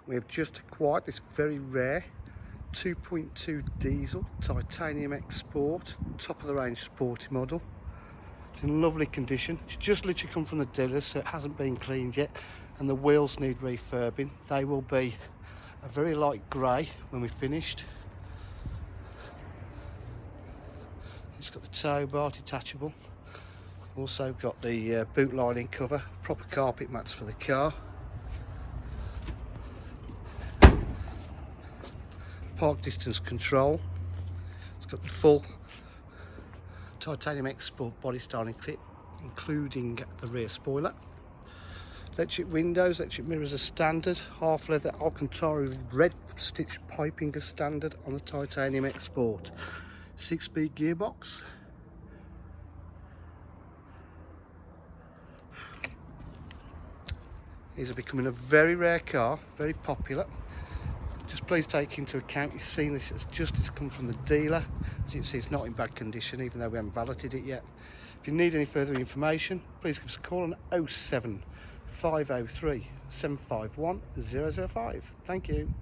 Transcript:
We have just acquired this very rare 2.2 diesel Titanium X Sport, top of the range sporty model. It's in lovely condition. It's just literally come from the dealer, so it hasn't been cleaned yet, and the wheels need refurbing. They will be a very light grey when we're finished. It's got the tow bar detachable. Also got the boot lining cover, proper carpet mats for the car. Park distance control. It's got the full Titanium X Sport body styling kit, including the rear spoiler. Electric windows, electric mirrors are standard. Half leather Alcantara with red stitched piping as standard on the Titanium X Sport. 6-speed gearbox. These are becoming a very rare car, very popular. Just please take into account you've seen this as just as come from the dealer. As you can see, it's not in bad condition, even though we haven't validated it yet. If you need any further information, please give us a call on 07503 751 005. Thank you.